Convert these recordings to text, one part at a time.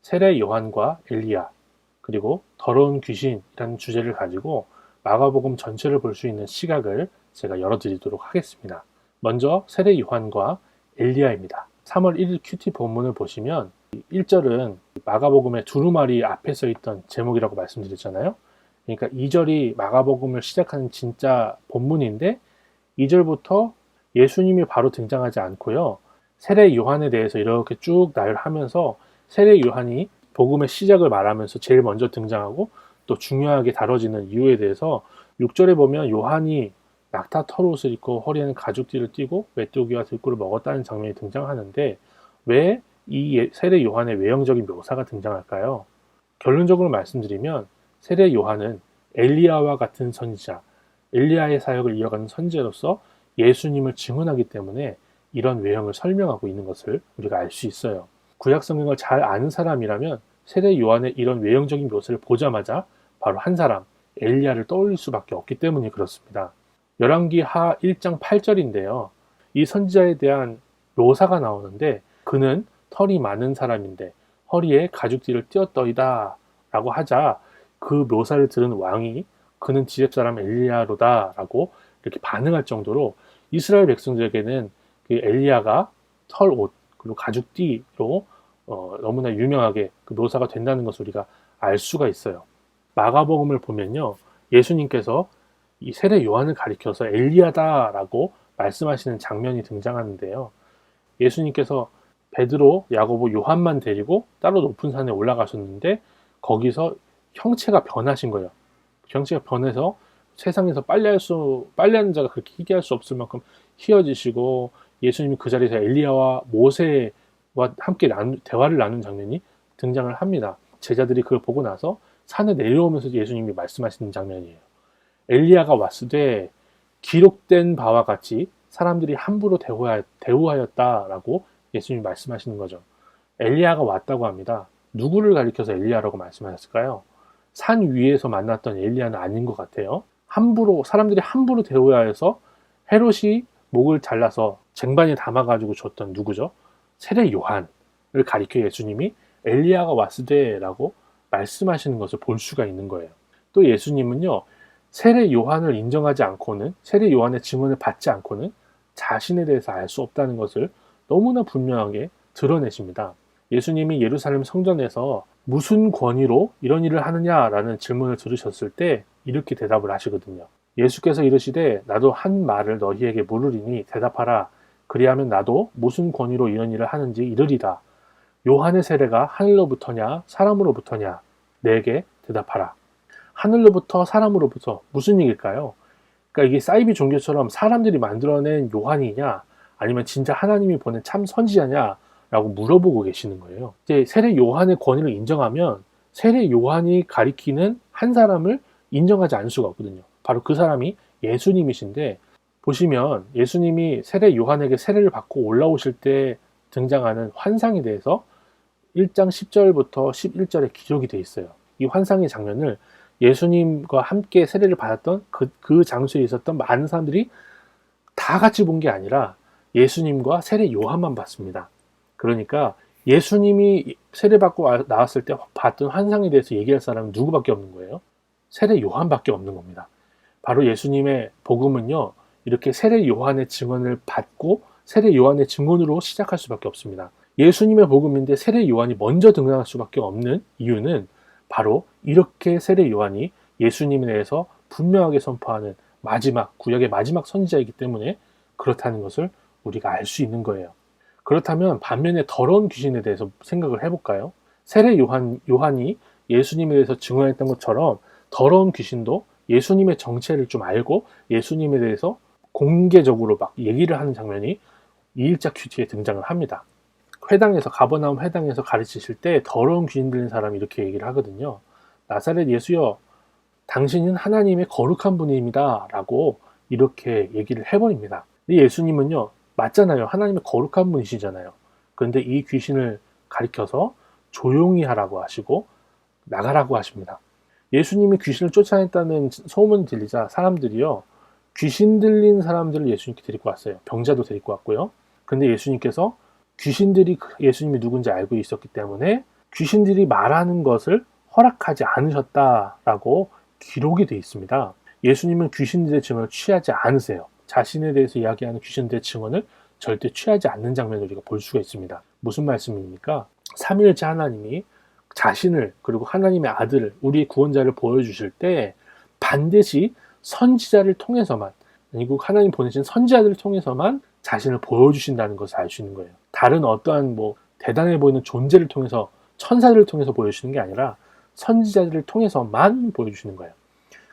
세례 요한과 엘리야, 그리고 더러운 귀신이라는 주제를 가지고 마가복음 전체를 볼 수 있는 시각을 제가 열어드리도록 하겠습니다. 먼저 세례 요한과 엘리야입니다. 3월 1일 큐티 본문을 보시면 1절은 마가복음의 두루마리 앞에 서 있던 제목이라고 말씀드렸잖아요. 그러니까 2절이 마가복음을 시작하는 진짜 본문인데 2절부터 예수님이 바로 등장하지 않고요. 세례 요한에 대해서 이렇게 쭉 나열하면서 세례 요한이 복음의 시작을 말하면서 제일 먼저 등장하고 또 중요하게 다뤄지는 이유에 대해서 6절에 보면 요한이 낙타 털옷을 입고 허리에는 가죽띠를 띠고 메뚜기와 들꿀을 먹었다는 장면이 등장하는데 왜 이 세례 요한의 외형적인 묘사가 등장할까요? 결론적으로 말씀드리면 세례 요한은 엘리야와 같은 선지자, 엘리야의 사역을 이어가는 선지자로서 예수님을 증언하기 때문에 이런 외형을 설명하고 있는 것을 우리가 알 수 있어요. 구약 성경을 잘 아는 사람이라면 세례 요한의 이런 외형적인 묘사를 보자마자 바로 한 사람, 엘리야를 떠올릴 수밖에 없기 때문에 그렇습니다. 열왕기하 1장 8절인데요. 이 선지자에 대한 묘사가 나오는데 그는 털이 많은 사람인데 허리에 가죽띠를 띄었더이다 라고 하자 그 묘사를 들은 왕이 그는 지렙사람 엘리야로다 라고 이렇게 반응할 정도로 이스라엘 백성들에게는 그 엘리야가 털옷 그리고 가죽띠로 너무나 유명하게 그 묘사가 된다는 것을 우리가 알 수가 있어요. 마가복음을 보면요. 예수님께서 이 세례 요한을 가리켜서 엘리야다라고 말씀하시는 장면이 등장하는데요. 예수님께서 베드로, 야고보, 요한만 데리고 따로 높은 산에 올라가셨는데 거기서 형체가 변하신 거예요. 형체가 변해서 세상에서 빨래하는 자가 그렇게 희귀할 수 없을 만큼 희어지시고 예수님이 그 자리에서 엘리야와 모세와 함께 대화를 나눈 장면이 등장을 합니다. 제자들이 그걸 보고 나서 산에 내려오면서 예수님이 말씀하시는 장면이에요. 엘리야가 왔으되 기록된 바와 같이 사람들이 함부로 대우하였다라고 예수님이 말씀하시는 거죠. 엘리야가 왔다고 합니다. 누구를 가리켜서 엘리야라고 말씀하셨을까요? 산 위에서 만났던 엘리야는 아닌 것 같아요. 사람들이 함부로 대우하여서 헤롯이 목을 잘라서 쟁반에 담아가지고 줬던 누구죠? 세례 요한을 가리켜 예수님이 엘리야가 왔으되라고 말씀하시는 것을 볼 수가 있는 거예요. 또 예수님은요, 세례 요한을 인정하지 않고는, 세례 요한의 증언을 받지 않고는 자신에 대해서 알 수 없다는 것을 너무나 분명하게 드러내십니다. 예수님이 예루살렘 성전에서 무슨 권위로 이런 일을 하느냐라는 질문을 들으셨을 때 이렇게 대답을 하시거든요. 예수께서 이르시되 나도 한 말을 너희에게 물으리니 대답하라. 그리하면 나도 무슨 권위로 이런 일을 하는지 이르리다. 요한의 세례가 하늘로부터냐 사람으로부터냐 내게 대답하라. 하늘로부터 사람으로부터 무슨 얘기일까요? 그러니까 이게 사이비 종교처럼 사람들이 만들어낸 요한이냐 아니면 진짜 하나님이 보낸 참 선지자냐 라고 물어보고 계시는 거예요. 이제 세례 요한의 권위를 인정하면 세례 요한이 가리키는 한 사람을 인정하지 않을 수가 없거든요. 바로 그 사람이 예수님이신데 보시면 예수님이 세례 요한에게 세례를 받고 올라오실 때 등장하는 환상에 대해서 1장 10절부터 11절에 기록이 되어 있어요. 이 환상의 장면을 예수님과 함께 세례를 받았던 그 장소에 있었던 많은 사람들이 다 같이 본 게 아니라 예수님과 세례 요한만 봤습니다. 그러니까 예수님이 세례받고 나왔을 때 봤던 환상에 대해서 얘기할 사람은 누구밖에 없는 거예요? 세례 요한밖에 없는 겁니다. 바로 예수님의 복음은요, 이렇게 세례 요한의 증언을 받고 세례 요한의 증언으로 시작할 수밖에 없습니다. 예수님의 복음인데 세례 요한이 먼저 등장할 수밖에 없는 이유는 바로 이렇게 세례 요한이 예수님에 대해서 분명하게 선포하는 구약의 마지막 선지자이기 때문에 그렇다는 것을 우리가 알 수 있는 거예요. 그렇다면 반면에 더러운 귀신에 대해서 생각을 해볼까요? 세례 요한이 예수님에 대해서 증언했던 것처럼 더러운 귀신도 예수님의 정체를 좀 알고 예수님에 대해서 공개적으로 막 얘기를 하는 장면이 2일자 큐티에 등장을 합니다. 가버나움 회당에서 가르치실 때 더러운 귀신 들린 사람이 이렇게 얘기를 하거든요. 나사렛 예수여, 당신은 하나님의 거룩한 분입니다 라고 이렇게 얘기를 해버립니다. 근데 예수님은요, 맞잖아요. 하나님의 거룩한 분이시잖아요. 그런데 이 귀신을 가리켜서 조용히 하라고 하시고 나가라고 하십니다. 예수님이 귀신을 쫓아냈다는 소문이 들리자 사람들이요, 귀신 들린 사람들을 예수님께 데리고 왔어요. 병자도 데리고 왔고요. 근데 예수님께서 귀신들이 예수님이 누군지 알고 있었기 때문에 귀신들이 말하는 것을 허락하지 않으셨다라고 기록이 되어 있습니다. 예수님은 귀신들의 증언을 취하지 않으세요. 자신에 대해서 이야기하는 귀신들의 증언을 절대 취하지 않는 장면을 우리가 볼 수가 있습니다. 무슨 말씀입니까? 삼위일체 하나님이 자신을 그리고 하나님의 아들을 우리의 구원자를 보여주실 때 반드시 선지자를 통해서만, 아니고 하나님 보내신 선지자들을 통해서만 자신을 보여주신다는 것을 알 수 있는 거예요. 다른 어떠한 대단해 보이는 존재를 통해서, 천사들을 통해서 보여주시는 게 아니라 선지자들을 통해서만 보여주시는 거예요.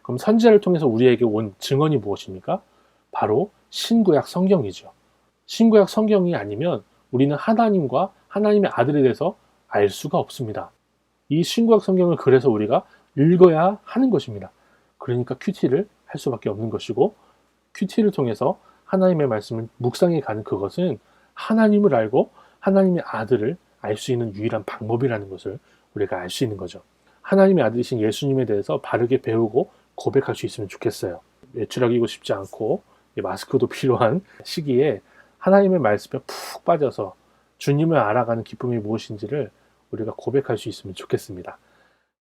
그럼 선지자를 통해서 우리에게 온 증언이 무엇입니까? 바로 신구약 성경이죠. 신구약 성경이 아니면 우리는 하나님과 하나님의 아들에 대해서 알 수가 없습니다. 이 신구약 성경을 그래서 우리가 읽어야 하는 것입니다. 그러니까 큐티를 할 수밖에 없는 것이고, 큐티를 통해서 하나님의 말씀을 묵상해 가는 그것은 하나님을 알고 하나님의 아들을 알 수 있는 유일한 방법이라는 것을 우리가 알 수 있는 거죠. 하나님의 아들이신 예수님에 대해서 바르게 배우고 고백할 수 있으면 좋겠어요. 외출하기고 싶지 않고 마스크도 필요한 시기에 하나님의 말씀에 푹 빠져서 주님을 알아가는 기쁨이 무엇인지를 우리가 고백할 수 있으면 좋겠습니다.